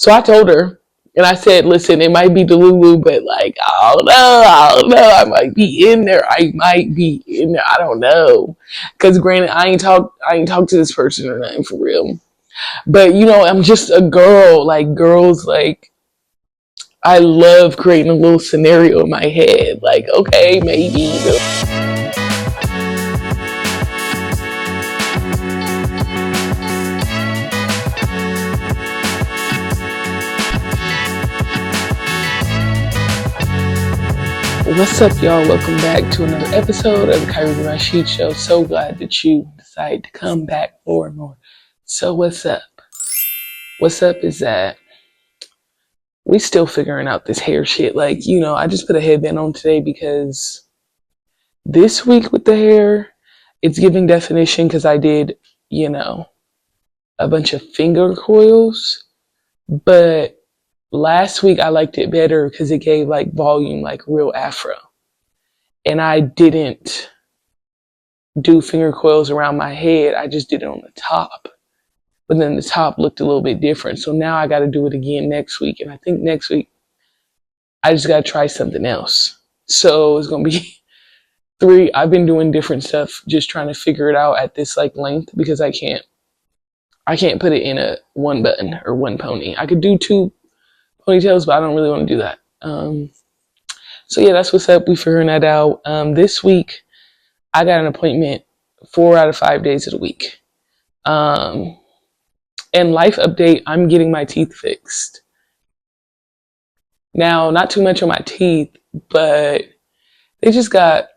So I told her, and I said, listen, it might be Delulu, but like, I don't know. I might be in there. I don't know. Cause granted, I ain't talked to this person or nothing for real. But you know, I'm just a girl. Like girls, like I love creating a little scenario in my head. Like, okay, maybe. What's up, y'all? Welcome back to another episode of the Kyrie Rashid Show. So glad that you decided to come back for more. So what's up? What's up is that we still figuring out this hair shit. Like, you know, I just put a headband on today because this week with the hair, it's giving definition because I did, you know, a bunch of finger coils. But last week I liked it better because it gave like volume, like real afro. And I didn't do finger coils around my head. I just did it on the top. But then the top looked a little bit different. So now I got to do it again next week. And I think next week I just got to try something else. So it's going to be 3. I've been doing different stuff, just trying to figure it out at this like length because I can't put it in a one button or one pony. I could do 2 ponytails, but I don't really want to do that. So yeah, that's what's up. We figuring that out. This week I got an appointment 4 out of 5 days of the week. And life update, I'm getting my teeth fixed. Now, not too much on my teeth, but they just got,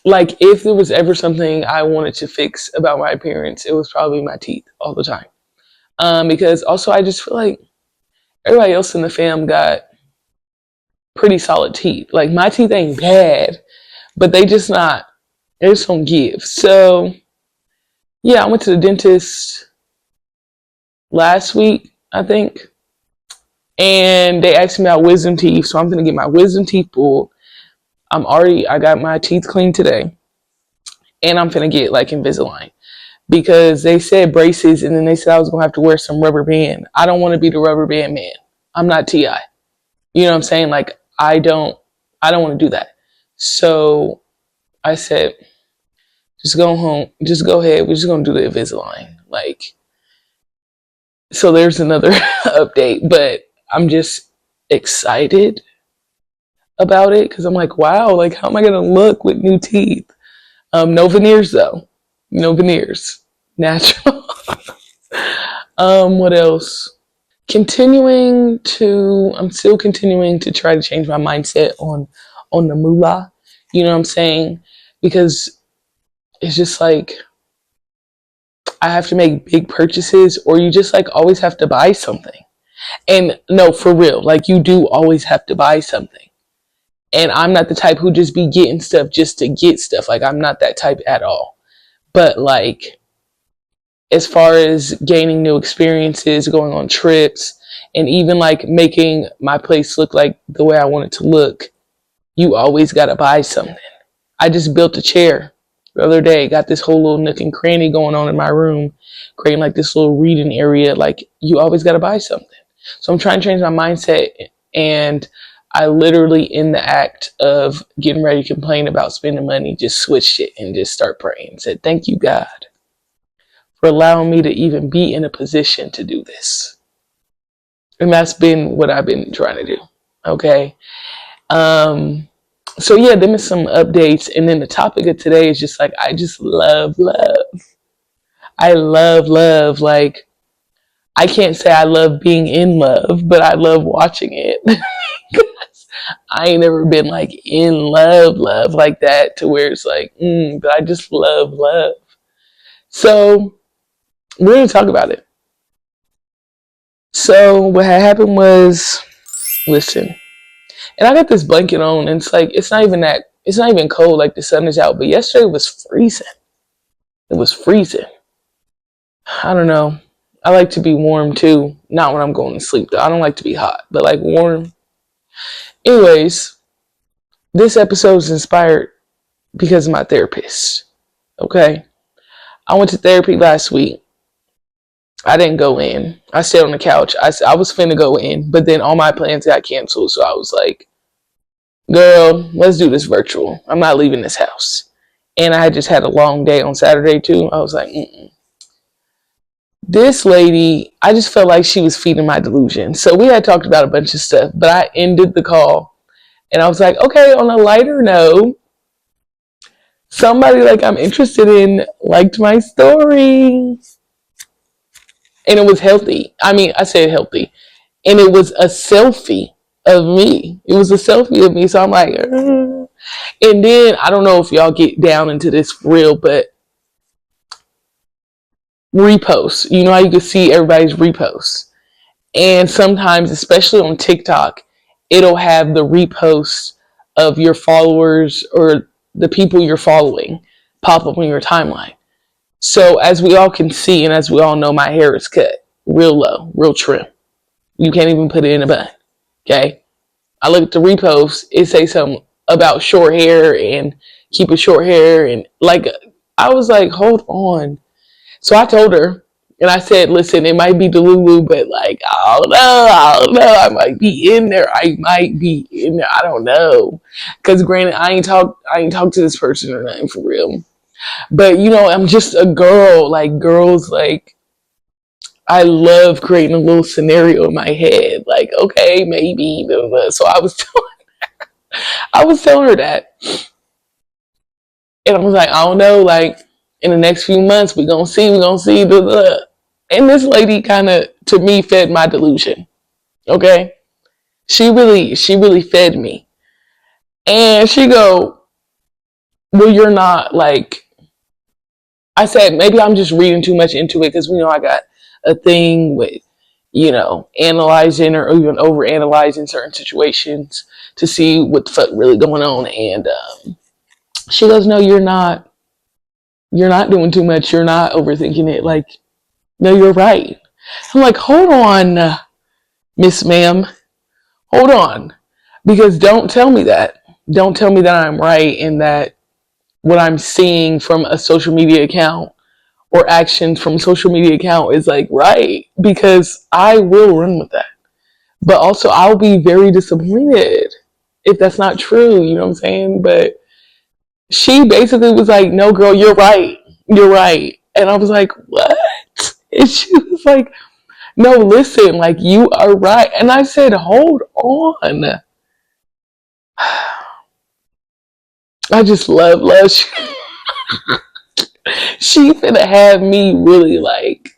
like, if there was ever something I wanted to fix about my appearance, it was probably my teeth all the time. Because also I just feel like everybody else in the fam got pretty solid teeth. Like, my teeth ain't bad, but they just don't give. So, yeah, I went to the dentist last week, I think. And they asked me about wisdom teeth, so I'm gonna get my wisdom teeth pulled. I got my teeth cleaned today, and I'm gonna get like Invisalign because they said braces, and then they said I was gonna have to wear some rubber band. I don't want to be the rubber band man. I'm not Ti. You know what I'm saying? Like I don't want to do that. So I said, just go home, just go ahead. We're just gonna do the Invisalign. Like, so there's another update, but I'm just excited about it because I'm like, wow, like how am I gonna look with new teeth? No veneers though. No veneers. Natural. What else? I'm still continuing to try to change my mindset on the moolah. You know what I'm saying? Because it's just like I have to make big purchases or you just like always have to buy something. And no, for real, like you do always have to buy something. And I'm not the type who just be getting stuff just to get stuff. Like I'm not that type at all. But like, as far as gaining new experiences, going on trips, and even like making my place look like the way I want it to look, you always got to buy something. I just built a chair the other day, got this whole little nook and cranny going on in my room, creating like this little reading area. Like you always got to buy something. So I'm trying to change my mindset, and I literally, in the act of getting ready to complain about spending money, just switched it and just start praying and said, thank you, God, for allowing me to even be in a position to do this. And that's been what I've been trying to do. Okay. So yeah, them is some updates. And then the topic of today is just like, I just love love. I love love. Like, I can't say I love being in love, but I love watching it. I ain't never been like in love like that to where it's like, but I just love love. So we're going to talk about it. So what had happened was, listen, and I got this blanket on and it's like, it's not even cold, like the sun is out, but yesterday was freezing. It was freezing. I don't know. I like to be warm too. Not when I'm going to sleep though. I don't like to be hot, but like warm. Anyways, this episode is inspired because of my therapist. Okay. I went to therapy last week I didn't go in. I stayed on the couch. I was finna go in, but then all my plans got canceled. So I was like, girl, let's do this virtual. I'm not leaving this house. And I had just had a long day on Saturday too. I was like, mm-mm. This lady, I just felt like she was feeding my delusion. So we had talked about a bunch of stuff, but I ended the call and I was like, okay, on a lighter note, somebody like I'm interested in liked my story. And it was healthy. I mean, I said healthy. And it was a selfie of me. It was a selfie of me. So I'm like, and then I don't know if y'all get down into this for real, but reposts. You know how you can see everybody's reposts. And sometimes, especially on TikTok, it'll have the reposts of your followers or the people you're following pop up on your timeline. So as we all can see, and as we all know, my hair is cut real low, real trim. You can't even put it in a bun. Okay. I look at the reposts, it say something about short hair and keeping short hair. And like, I was like, hold on. So I told her, and I said, listen, it might be Delulu, but like, I don't know. I don't know. I might be in there. I might be in there. I don't know. Cause granted, I ain't talked to this person or nothing for real. But you know, I'm just a girl. Like girls, like I love creating a little scenario in my head. Like, okay, maybe. Blah, blah, blah. So I was telling her that, and I was like, I don't know. Like in the next few months, we gonna see. Blah, blah. And this lady kind of, to me, fed my delusion. Okay, she really fed me. And she go, well, you're not like. I said maybe I'm just reading too much into it because we know I got a thing with, you know, analyzing or even over analyzing certain situations to see what the fuck really going on. And she goes, no, you're not. You're not doing too much. You're not overthinking it. Like, no, you're right. I'm like, hold on, Miss Ma'am. Hold on. Because don't tell me that. Don't tell me that I'm right and that what I'm seeing from a social media account or actions from a social media account is like right. Because I will run with that. But also, I'll be very disappointed if that's not true. You know what I'm saying? But she basically was like, no, girl, you're right. You're right. And I was like, what? And she was like, no, listen, like you are right. And I said, hold on. I just love. She finna have me really like,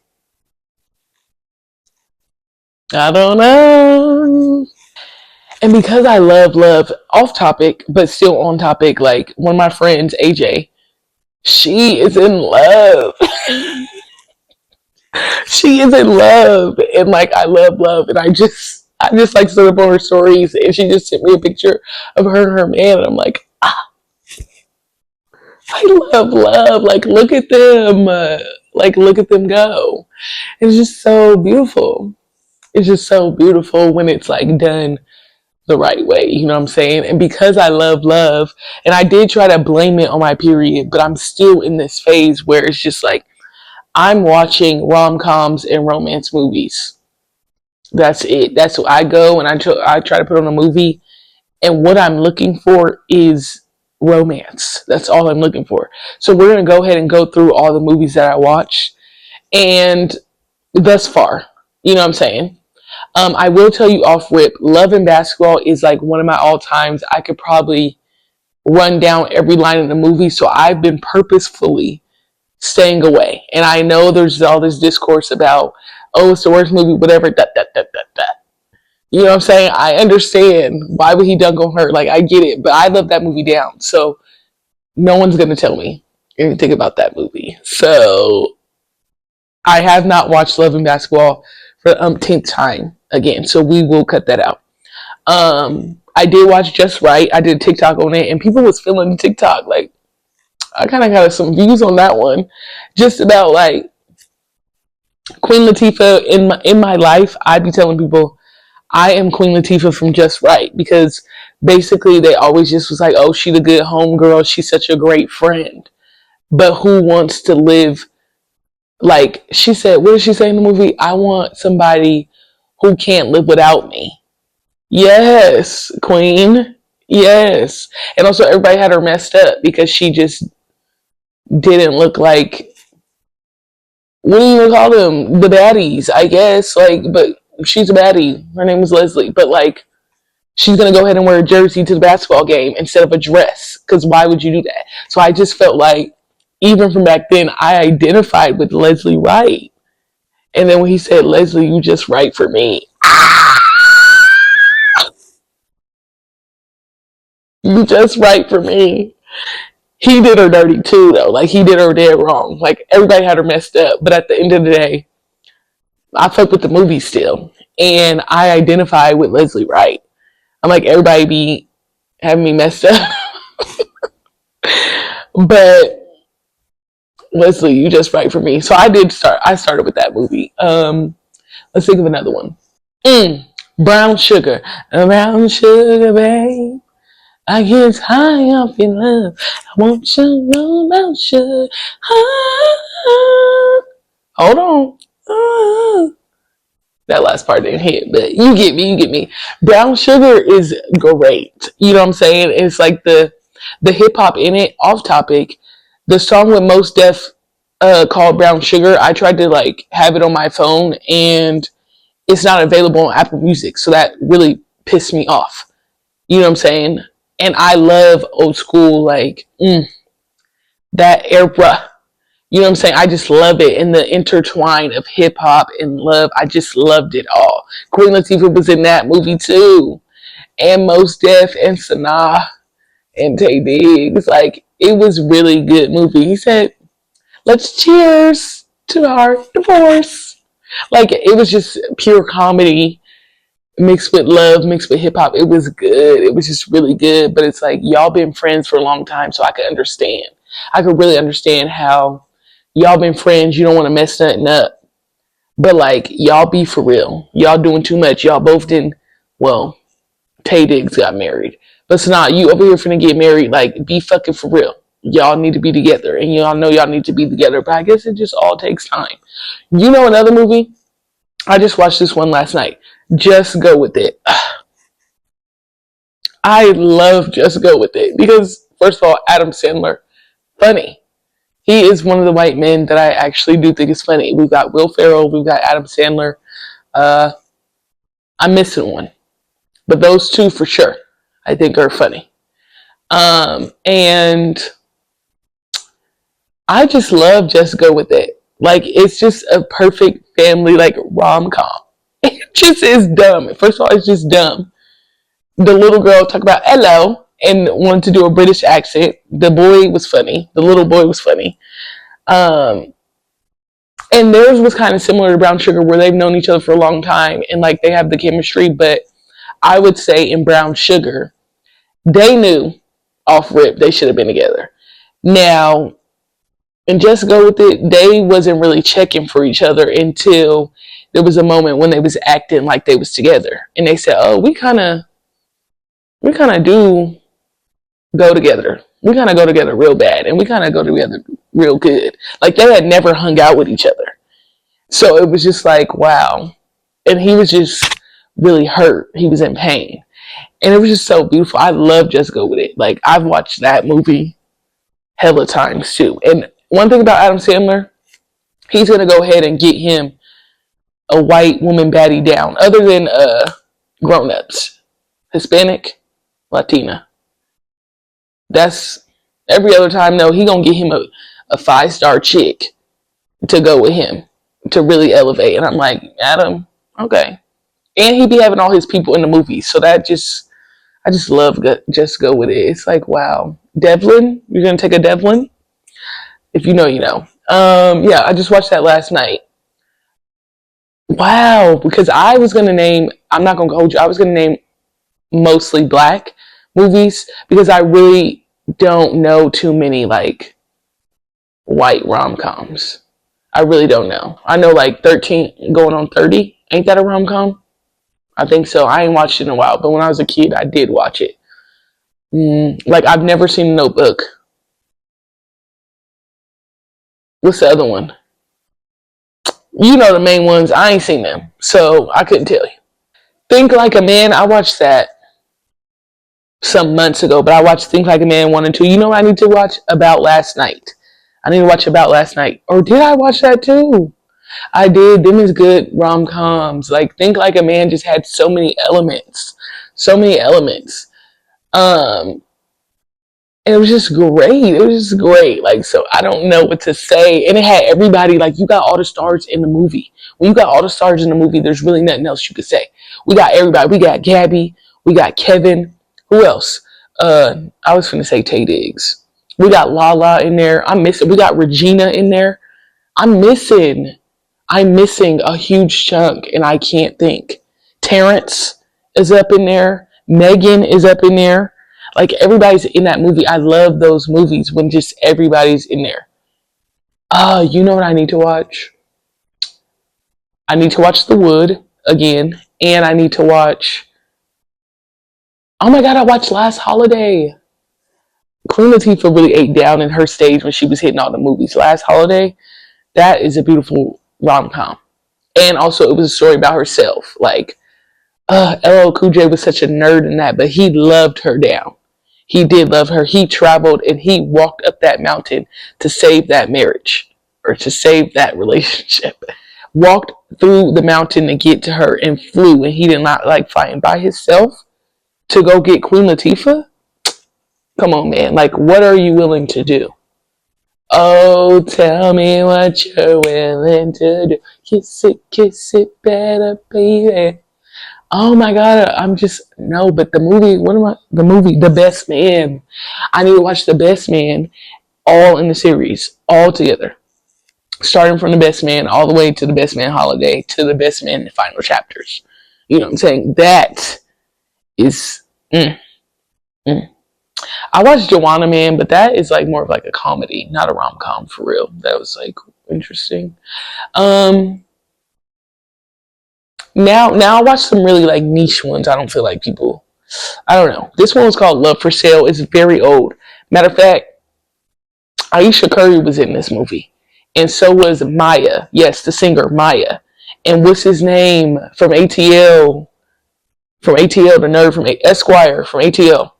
I don't know. And because I love, off topic, but still on topic, like one of my friends, AJ, she is in love. She is in love. And like, I love. And I just like stood up on her stories and she just sent me a picture of her and her man. And I'm like, I love. Like, look at them. Like, look at them go. It's just so beautiful. It's just so beautiful when it's like done the right way. You know what I'm saying? And because I love, and I did try to blame it on my period, but I'm still in this phase where it's just like I'm watching rom-coms and romance movies. That's it. That's what I go and I try to put on a movie, and what I'm looking for is romance. That's all I'm looking for. So we're gonna go ahead and go through all the movies that I watched, and thus far, you know what I'm saying. I will tell you off rip, Love and Basketball is like one of my all times. I could probably run down every line in the movie, so I've been purposefully staying away. And I know there's all this discourse about, oh, it's the worst movie, whatever, that. You know what I'm saying? I understand. Why would he dunk on her? Like, I get it, but I love that movie down. So no one's going to tell me anything about that movie. So I have not watched Love and Basketball for the umpteenth time again. So we will cut that out. I did watch Just Right. I did a TikTok on it, and people was feeling the TikTok. Like, I kind of got some views on that one, just about like Queen Latifah in my life. I'd be telling people I am Queen Latifah from Just Right, because basically they always just was like, oh, she the good homegirl. She's such a great friend. But who wants to live Like she said, what did she say in the movie? I want somebody who can't live without me. Yes, queen. Yes. And also everybody had her messed up because she just didn't look like, what do you even call them? The baddies, I guess. Like, but she's a baddie. Her name was Leslie. But like, she's gonna go ahead and wear a jersey to the basketball game instead of a dress. Because why would you do that? So I just felt like, even from back then, I identified with Leslie Wright. And then when he said, Leslie, you just right for me. You just right for me. He did her dirty too, though. Like, he did her dead wrong. Like, everybody had her messed up. But at the end of the day, I fuck with the movie still. And I identify with Leslie Wright. I'm like, everybody be having me messed up. But Leslie, you just right for me. So I started with that movie. Let's think of another one. Brown Sugar. Brown Sugar, babe. I get high off in love. I want you to know about sugar. Ah, hold on. Ah. That last part didn't hit, but you get me. Brown Sugar is great. You know what I'm saying? It's like the hip hop in it, off topic. The song with Mos Def called Brown Sugar, I tried to like have it on my phone and it's not available on Apple Music. So that really pissed me off. You know what I'm saying? And I love old school, like, that era. You know what I'm saying? I just love it. And the intertwine of hip hop and love, I just loved it all. Queen Latifah was in that movie too. And Mos Def and Sanaa and Tay Diggs. Like, it was really good movie. He said, let's cheers to our divorce. Like, it was just pure comedy mixed with love, mixed with hip hop. It was good. It was just really good. But it's like, y'all been friends for a long time, so I could understand. I could really understand how y'all been friends. You don't want to mess nothing up. But like, y'all be for real. Y'all doing too much. Y'all both didn't. Well, Tay Diggs got married, but it's not you over here finna get married. Like, be fucking for real. Y'all need to be together, and y'all know y'all need to be together. But I guess it just all takes time. You know, another movie. I just watched this one last night. Just Go With It. I love Just Go With It because, first of all, Adam Sandler, funny. He is one of the white men that I actually do think is funny. We've got Will Ferrell, we've got Adam Sandler. Uh, I'm missing one, but those two for sure, I think are funny. And I just love Just Go With It. Like, it's just a perfect family, like, rom-com. It just is dumb. First of all, it's just dumb. The little girl talk about hello and wanted to do a British accent. The boy was funny. The little boy was funny. Um, and theirs was kind of similar to Brown Sugar, where they've known each other for a long time and like they have the chemistry. But I would say in Brown Sugar, they knew off rip they should have been together. Now, and Just Go With It, they wasn't really checking for each other until there was a moment when they was acting like they was together, and they said, "Oh, we kind of do go together. We kind of go together real bad, and we kind of go together real good." Like, they had never hung out with each other, so it was just like, wow. And he was just really hurt. He was in pain, and it was just so beautiful. I love Just Go With It. Like, I've watched that movie hella times too. And one thing about Adam Sandler, he's gonna go ahead and get him a white woman baddie down, other than Grown Ups, Hispanic, Latina. That's every other time. No, he gonna get him a 5-star chick to go with him to really elevate. And I'm like, Adam, okay. And he be having all his people in the movies, so that just, I just love Just Go With It. It's like, wow, Devlin, you're gonna take a Devlin? If you know, you know. Yeah, I just watched that last night. Wow, because I was gonna name. I'm not gonna hold you. I was gonna name mostly black movies because I really don't know too many like white rom coms. I really don't know. I know like 13 going on 30. Ain't that a rom com? I think so. I ain't watched it in a while, but when I was a kid, I did watch it. Like, I've never seen Notebook. What's the other one? You know the main ones. I ain't seen them, so I couldn't tell you. Think Like a Man. I watched that some months ago, but I watched Think Like a Man 1 and 2. You know what I need to watch? About Last Night. I need to watch About Last Night. Or did I watch that too? I did. Them is good rom-coms. Like Think Like a Man just had so many elements. So many elements. Um, and it was just great. It was just great. Like, so I don't know what to say. And it had everybody, like, you got all the stars in the movie. When you got all the stars in the movie, there's really nothing else you could say. We got everybody. We got Gabby. We got Kevin. Who else? I was going to say Tay Diggs. We got Lala in there. I'm missing. We got Regina in there. I'm missing. I'm missing a huge chunk, and I can't think. Terrence is up in there. Megan is up in there. Like, everybody's in that movie. I love those movies when just everybody's in there. You know what I need to watch? I need to watch The Wood again, and I need to watch. Oh my God, I watched Last Holiday. Queen Latifah really ate down in her stage when she was hitting all the movies. Last Holiday, that is a beautiful rom-com. And also, it was a story about herself. Like, LL Cool J was such a nerd in that, but he loved her down. He did love her. He traveled and he walked up that mountain to save that marriage or to save that relationship. Walked through the mountain to get to her and flew, and he did not like flying by himself to go get Queen Latifah. Come on, man. Like, what are you willing to do? Oh, tell me what you're willing to do. Kiss it better, baby. Oh my God, I'm just, no, but the movie, The Best Man. I need to watch The Best Man all in the series, all together. Starting from The Best Man all the way to The Best Man Holiday to The Best Man in the final chapters. You know what I'm saying? That is, I watched Joanna Man, but that is like more of like a comedy, not a rom-com for real. That was like interesting. Now I watch some really like niche ones. I don't feel like people, I don't know. This one was called Love for Sale. It's very old. Matter of fact, Aisha Curry was in this movie. And so was Maya. Yes, the singer Maya. And what's his name from ATL? From ATL, the nerd from Esquire from ATL.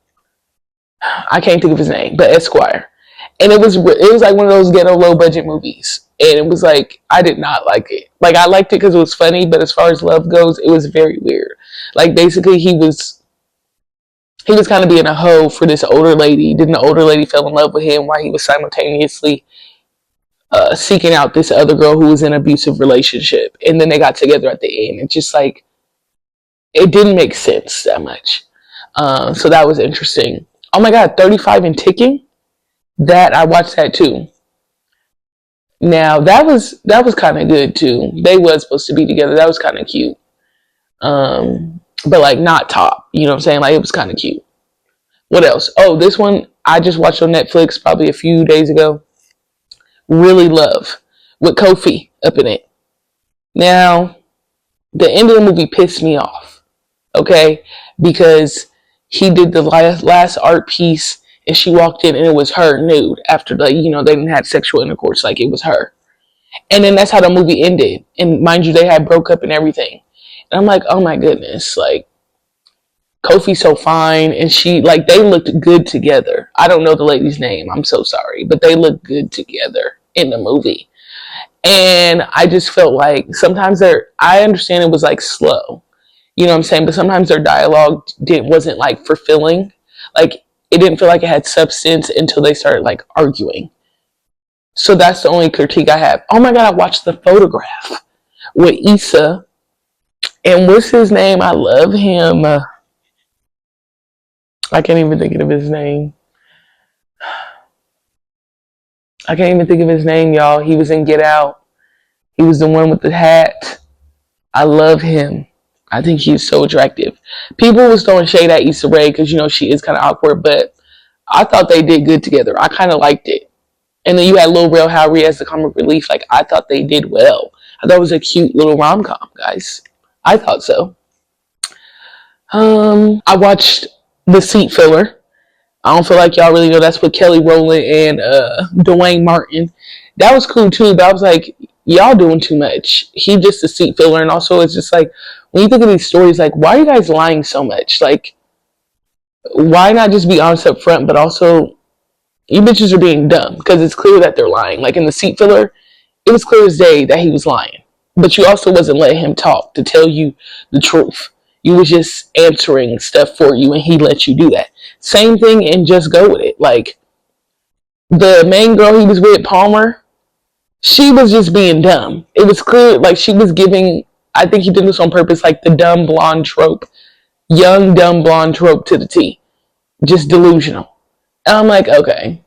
I can't think of his name, but Esquire. And it was like one of those ghetto low budget movies. And it was like, I did not like it. Like, I liked it because it was funny, but as far as love goes, it was very weird. Like, basically, he was kind of being a hoe for this older lady. Then the older lady fell in love with him while he was simultaneously seeking out this other girl who was in an abusive relationship. And then they got together at the end. It's just like, it didn't make sense that much. So that was interesting. Oh my God, 35 and Ticking. That, I watched that too. Now that was kind of good too. They was supposed to be together. That was kind of cute. But like not top. You know what I'm saying? Like, it was kind of cute. What else? Oh, this one I just watched on Netflix probably a few days ago. Really Love with Kofi up in it. Now, the end of the movie pissed me off. Okay, because he did the last art piece. And she walked in and it was her nude after they didn't have sexual intercourse. Like, it was her. And then that's how the movie ended. And mind you, they had broke up and everything. And I'm like, oh my goodness. Like, Kofi's so fine. And she, like, they looked good together. I don't know the lady's name. I'm so sorry. But they looked good together in the movie. And I just felt like sometimes I understand it was like slow. You know what I'm saying? But sometimes their dialogue wasn't like fulfilling. Like, it didn't feel like it had substance until they started like arguing. So that's the only critique I have. Oh my God, I watched The Photograph with Issa. And what's his name? I love him. I can't even think of his name. Y'all. He was in Get Out. He was the one with the hat. I love him. I think he's so attractive. People was throwing shade at Issa Rae because, she is kind of awkward, but I thought they did good together. I kind of liked it. And then you had Lil Rel Howery as the comic relief. Like, I thought they did well. I thought it was a cute little rom-com, guys. I thought so. I watched The Seat Filler. I don't feel like y'all really know. That's with Kelly Rowland and Dwayne Martin. That was cool too, but I was like, y'all doing too much. He just a seat filler. And also, it's just like, when you think of these stories, like, why are you guys lying so much? Like, why not just be honest up front? But also, you bitches are being dumb because it's clear that they're lying. Like in the seat filler, it was clear as day that he was lying. But you also wasn't letting him talk to tell you the truth. You was just answering stuff for you and he let you do that. Same thing and just go with it. Like the main girl he was with, Palmer, she was just being dumb. It was clear, like she was giving, I think he did this on purpose, like the dumb blonde trope, young dumb blonde trope to the T. Just delusional. And I'm like, okay.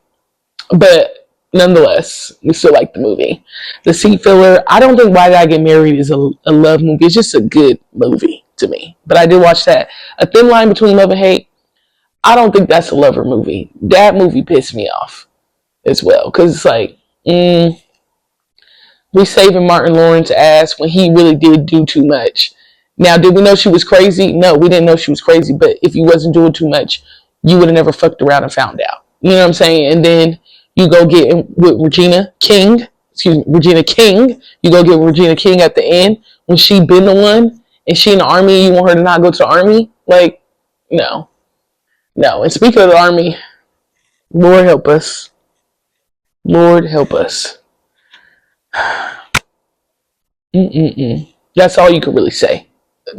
But nonetheless, we still like the movie. The seat filler, I don't think Why Did I Get Married is a love movie. It's just a good movie to me. But I did watch that. A Thin Line Between Love and Hate, I don't think that's a lover movie. That movie pissed me off as well. Because it's like, we saving Martin Lawrence's ass when he really did do too much. Now, did we know she was crazy? No, we didn't know she was crazy. But if you wasn't doing too much, you would have never fucked around and found out. You know what I'm saying? And then you go get with Regina King. Regina King. You go get Regina King at the end when she been the one and she in the army and you want her to not go to the army? Like, no. No. And speaking of the army, Lord help us. Lord help us. That's all you can really say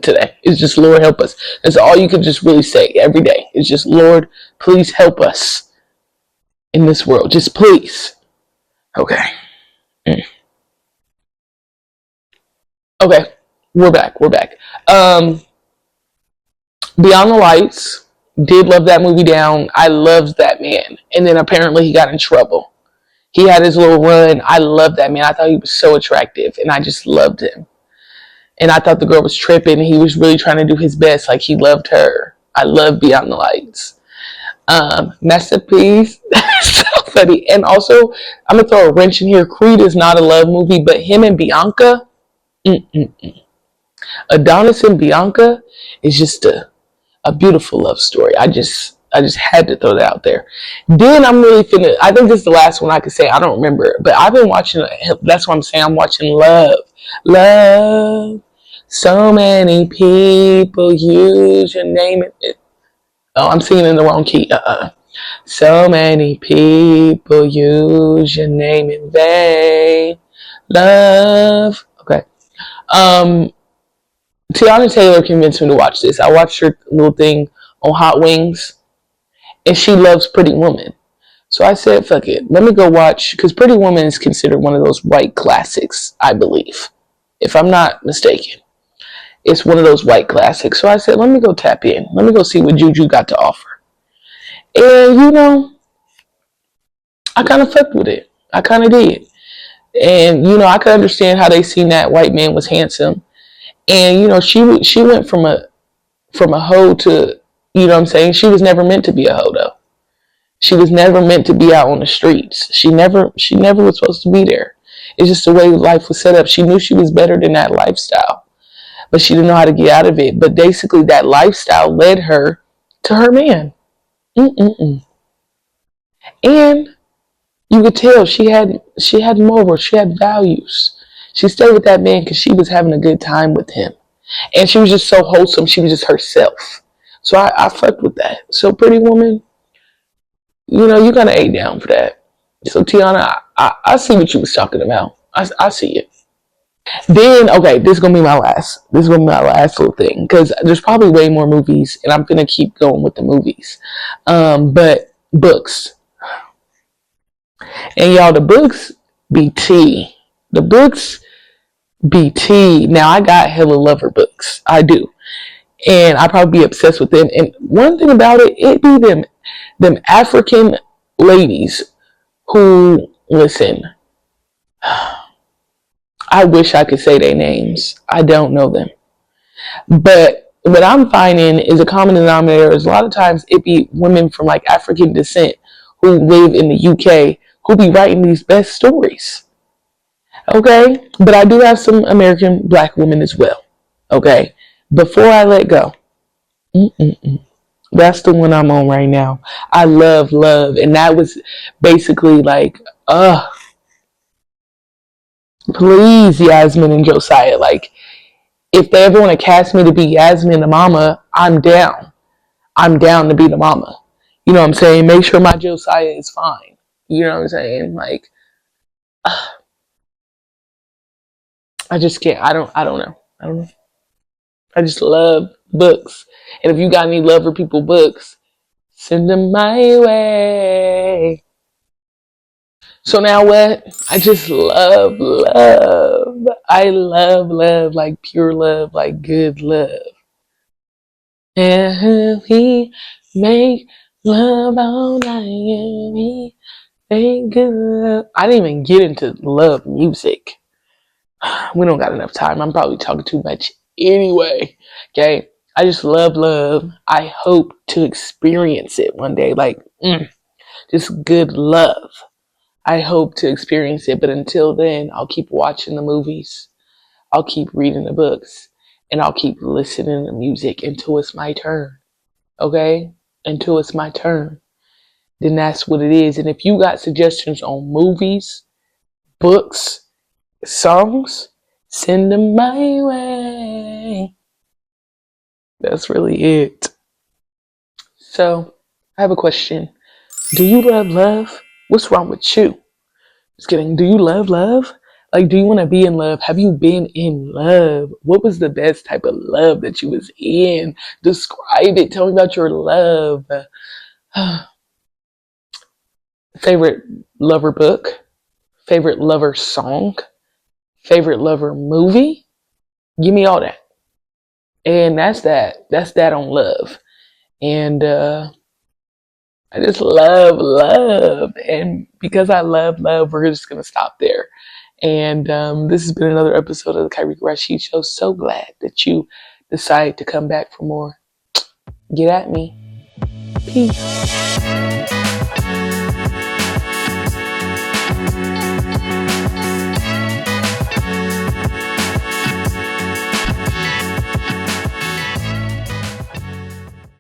today. It's just Lord help us. That's all you can just really say every day. It's just Lord, please help us in this world. Just please. Okay. Okay. We're back. Beyond the Lights. Did love that movie down. I loved that man. And then apparently he got in trouble. He had his little run. I loved that man. I thought he was so attractive and I just loved him. And I thought the girl was tripping and he was really trying to do his best. Like he loved her. I love Beyond the Lights. Masterpiece. So funny. And also, I'm going to throw a wrench in here. Creed is not a love movie, but him and Bianca, Adonis and Bianca is just a beautiful love story. I just had to throw that out there. Then I'm really finna, I think this is the last one I could say. I don't remember. But I've been watching, that's what I'm saying. I'm watching Love. Love. So many people use your name. Oh, I'm singing in the wrong key. So many people use your name in vain. Love. Okay. Tiana Taylor convinced me to watch this. I watched her little thing on Hot Wings, and she loves Pretty Woman. So I said, fuck it. Let me go watch, because Pretty Woman is considered one of those white classics, I believe. If I'm not mistaken. It's one of those white classics. So I said, let me go tap in. Let me go see what Juju got to offer. And, you know, I kind of fucked with it. I kind of did. And, you know, I could understand how they seen that white man was handsome. And, you know, she went from a hoe to, you know what I'm saying? She was never meant to be a hoe, though. She was never meant to be out on the streets. She never was supposed to be there. It's just the way life was set up. She knew she was better than that lifestyle. But she didn't know how to get out of it. But basically, that lifestyle led her to her man. And you could tell she had morals. She had values. She stayed with that man because she was having a good time with him. And she was just so wholesome. She was just herself. So I fucked with that. So Pretty Woman, you know, you gotta A down for that. So Tiana, I see what you was talking about. I see it. Then, okay, this is gonna be my last little thing because there's probably way more movies, and I'm gonna keep going with the movies. But books, and y'all, the books be tea. The books be tea. Now I got hella lover books, I do, and I probably be obsessed with them. And one thing about it be them African ladies who listen. I wish I could say their names. I don't know them. But what I'm finding is a common denominator is a lot of times it be women from like African descent who live in the UK who be writing these best stories. Okay? But I do have some American black women as well. Okay? Before I let go. That's the one I'm on right now. I love love. And that was basically like, Please, Yasmin and Josiah. Like, if they ever want to cast me to be Yasmin the mama, I'm down. I'm down to be the mama. You know what I'm saying? Make sure my Josiah is fine. You know what I'm saying? Like, I just can't. I don't know. I don't know. I just love books. And if you got any lover people books, send them my way. So now what? I just love love. I love love, like pure love, like good love. And we make love all night and we make good love. I didn't even get into love music. We don't got enough time. I'm probably talking too much anyway. Okay. I just love love. I hope to experience it one day. Like, just good love. I hope to experience it. But until then, I'll keep watching the movies. I'll keep reading the books. And I'll keep listening to music until it's my turn. Okay? Until it's my turn. Then that's what it is. And if you got suggestions on movies, books, songs, send them my way. That's really it. So, I have a question. Do you love love? What's wrong with you? Just kidding. Do you love love? Like, do you want to be in love? Have you been in love? What was the best type of love that you was in? Describe it. Tell me about your love. Favorite lover book? Favorite lover song? Favorite lover movie? Give me all that. And that's that. That's that on love. And I just love love. And because I love love, we're just going to stop there. And this has been another episode of the Kyrie Rashid Show. So glad that you decided to come back for more. Get at me. Peace.